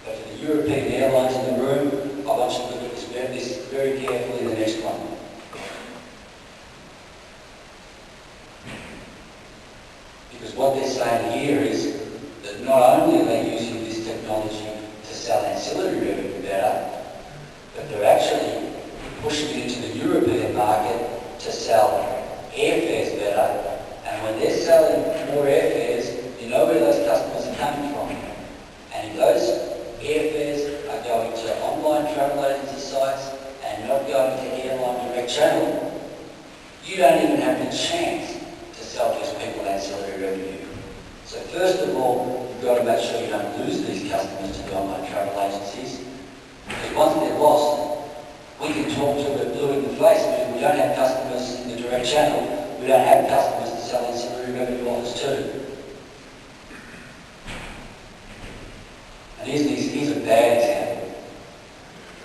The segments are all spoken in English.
But for the European airlines in the room, I want you to look at this very carefully, the next one. Because what they're saying here is that not only are they using this technology to sell ancillary revenue better, but they're actually pushing it into the European market to sell airfares better. And when they're selling more airfares, you know where those customers are coming from. And if those airfares are going to online travel agency sites and not going to airline direct channel, you don't even have the chance to sell these people ancillary revenue. So first of all, you've got to make sure you don't lose these customers to the online travel agencies. Because once they're lost, we can talk to them blue in the face. If we don't have customers in the direct channel, we don't have customers to sell ancillary revenue offers to. And here's a bad example.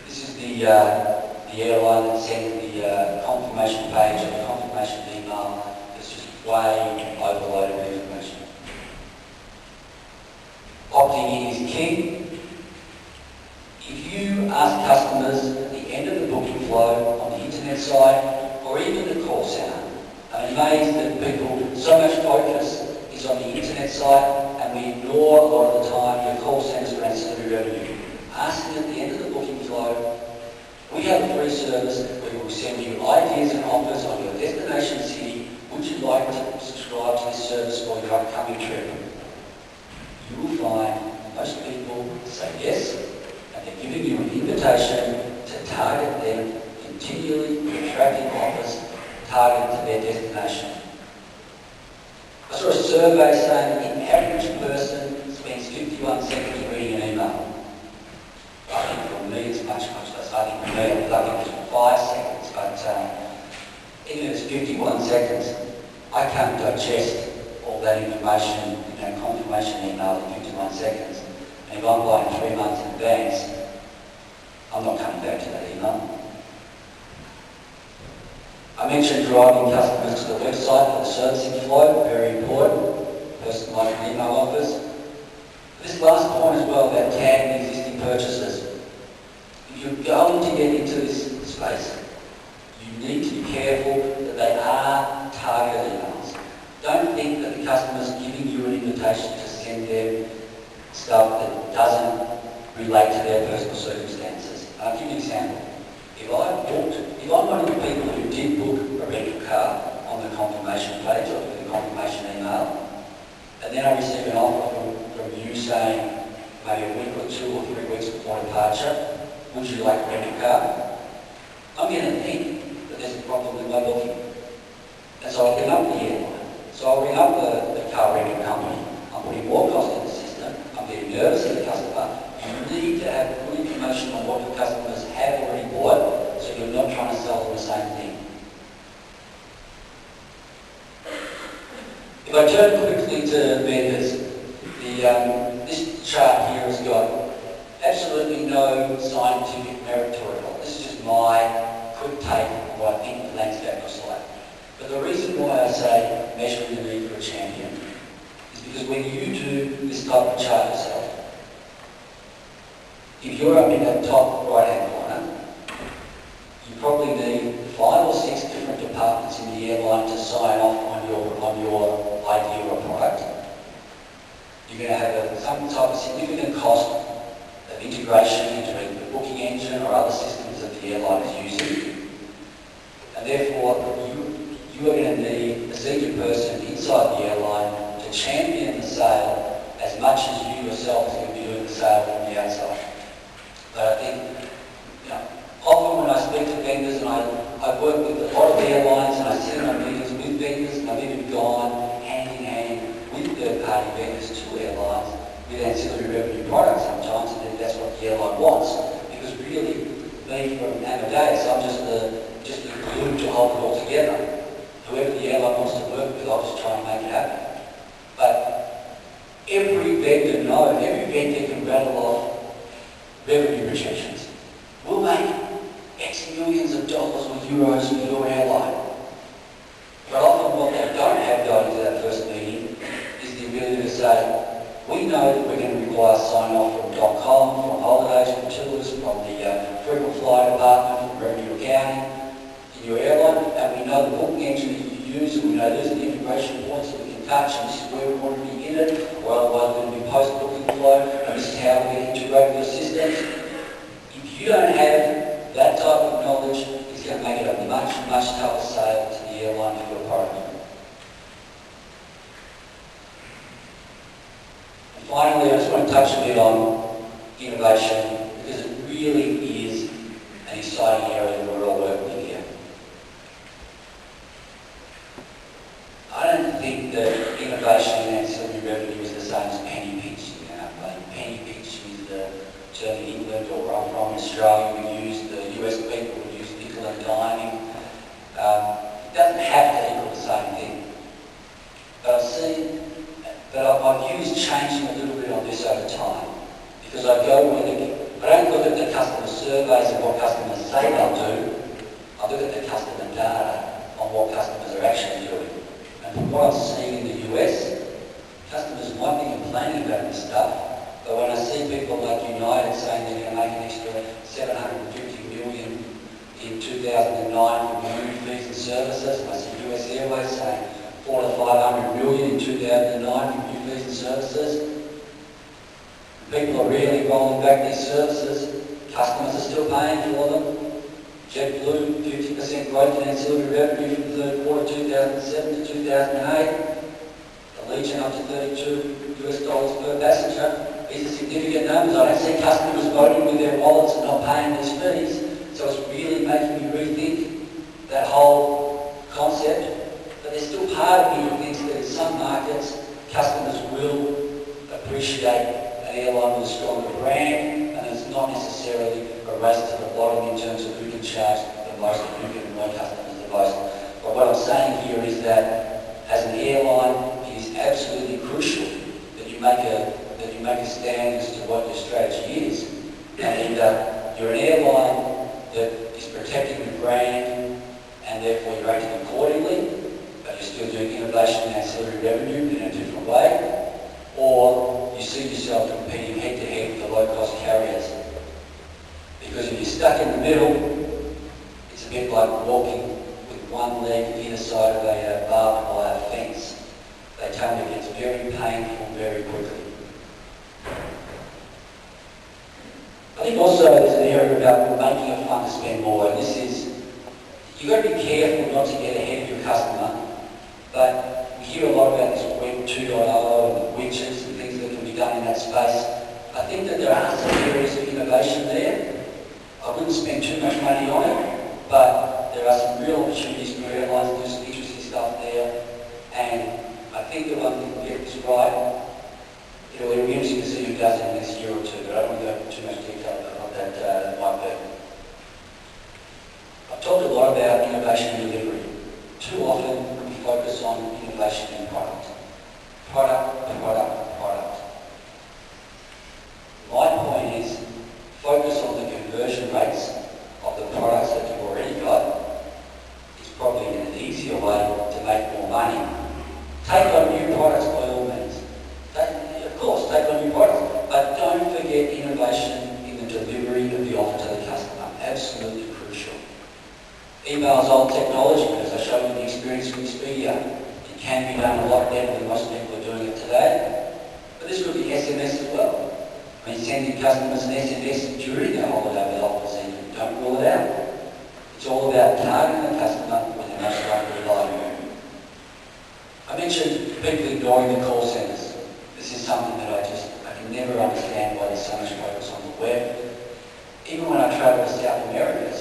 This is the airline that sent the confirmation page or the confirmation email that's just way overloaded with information. Opting in is king. If you ask customers at the end of the booking flow on the internet site or even the call centre, I'm amazed that people, so much focus is on the internet site and we ignore a lot of the time the call centres for ancillary revenue. Asking at the end of the booking flow, we have a free service where we will send you ideas and offers on your destination city. Would you like to subscribe to this service for your upcoming trip? You will find most people say yes, and they're giving you an invitation to target them continually with attractive offers targeted to their destination. I saw a survey saying the average person spends 51 seconds reading an email. I think for me it's much less. I think for me it's 5 seconds, but even if it's 51 seconds, I can't digest all that information in that confirmation email in 51 seconds. And if I'm buying 3 months in advance, I'm not coming back to that email. I mentioned driving customers to the website for the servicing flow, very important, personalised email offers. This last point as well about tagging existing purchases. If you're going to get into this space, you need to be careful that they are targeted emails. Don't think that the customer's giving you an invitation to send them stuff that doesn't relate to their personal circumstances. I'll give you an example. If I'm one of the people who did book a rental car on the confirmation page or the confirmation email, and then I receive an offer from you saying maybe a week or 2 or 3 weeks before departure, would you like a rental car? I'm going to think that there's a problem with my booking. And so I'll ring up the airline. So I'll ring up the car rental company. I'm putting more cost in the system. I'm getting nervous as a customer. You need to have good information on what the customers have already bought, so you're not trying to sell them the same thing. If I turn quickly to vendors, this chart here has got absolutely no scientific merit to it all. This is just my quick take on what I think the landscape looks like. But the reason why I say measuring the need for a champion is because when you do this type of chart yourself, if you're up in that top right-hand corner, you probably need 5 or 6 different departments in the airline to sign off on your idea or product. You're going to have some type of significant cost of integration into the booking engine or other systems that the airline is using. And therefore, you are going to need a senior person inside the airline to champion the sale as much as you yourself is going to be doing the sale from the outside. But I think, often when I speak to vendors, and I work with a lot of airlines, and I sit in on meetings with vendors, and I've even gone hand in hand with third-party vendors to airlines with ancillary revenue products sometimes, and that's what the airline wants. Because really, me from Amadeus, I'm just the glue to hold it all together. Whoever the airline wants to work with, I'll just try and make it happen. But every vendor can rattle off revenue projections. We'll make X millions of dollars or euros for your airline. But often what they don't have going to that first meeting is the ability to say, we know that we're going to require sign-off from .com, from holidays, from tours, from the frequent flyer department, from revenue accounting, in your airline, and we know the booking engine that you use, and we know these are the integration points that we can touch, and this is where we want to be in it, or otherwise we're going to be post-booking flow, and this is how we're going to integrate your systems. If you don't have that type of knowledge, it's going to make it a much, much tougher sale to the airline for your product. And finally, I just want to touch a bit on innovation, because it really is an exciting area that we're all working in here. I don't think that innovation and ancillary revenue is the same as penny pinching. Penny pinching is the term in England, or where I'm from, Australia, we use the US people would use nickel and diming. It doesn't have to equal the same thing. But my view is changing a little bit on this over time, because I don't look at the customer surveys and what customers say they'll do. I look at the customer data on what customers are actually doing. And from what I'm seeing in the US, customers might be complaining about this stuff, but when I see people like United saying they're going to make an extra $750 million in 2009 from new fees and services, and I see US Airways saying $400 to $500 million in 2009 from new fees and services, people are really rolling back these services. Customers are still paying for them. JetBlue, 50% growth in ancillary revenue from the third quarter 2007 to 2008. Allegiant up to $32 per passenger. These are significant numbers. I don't see customers voting with their wallets and not paying these fees. So it's really making me rethink that whole concept. But there's still part of me who thinks that in some markets, customers will appreciate an airline with a stronger brand, and it's not necessarily a race to the bottom in terms of who can charge the most and who can annoy customers the most. But what I'm saying here is that as an airline, it is absolutely crucial that you make a stand as to what your strategy is. And either you're an airline that is protecting the brand and therefore you're acting accordingly, but you're still doing innovation and ancillary revenue in a different way, or you see yourself competing head-to-head with the low-cost carriers. Because if you're stuck in the middle, it's a bit like walking with one leg either side of a barbed wire fence. They tell me it gets very painful very quickly. I think also there's an area about making it fun to spend more, and this is, you've got to be careful not to get ahead of your customer, but we hear a lot about this Web 2.0 and widgets and things that can be done in that space. I think that there are some areas of innovation there. I wouldn't spend too much money on it, but there are some real opportunities for airlines to do some interesting stuff there, and I think that one can get this right. It'll be interesting to see who does it in the next year or two, but I don't want to go into too much detail about what that might be. I've talked a lot about innovation and delivery. Too often we focus on innovation in product. Product, product, product. My point is, focus on the conversion rates of the products that you've already got. It's probably an easier way to make more money. Take on new products by all means. Of course, take on new products, but don't forget innovation in the delivery of the offer to the customer. Absolutely crucial. Email's old technology, as I showed you the experience with Expedia. It can be done a lot better than most people are doing it today. But this could be SMS as well. I mean, sending customers an SMS during their holiday with offers even. Don't rule it out. It's all about targeting the customer when they're most likely to buy. I mentioned people ignoring the call centres. This is something that I can never understand why there's so much focus on the web. Even when I travel to South America,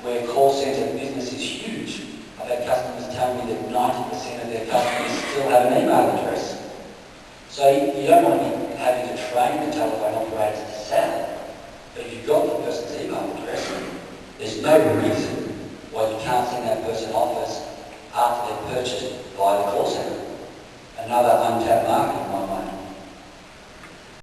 where call centre business is huge, I've had customers tell me that 90% of their customers still have an email address. So you don't want to be having to train the telephone operators to sell. But if you've got the person's email address, there's no reason why you can't send that person offers after they've purchased via the call centre. Another untapped market in my mind.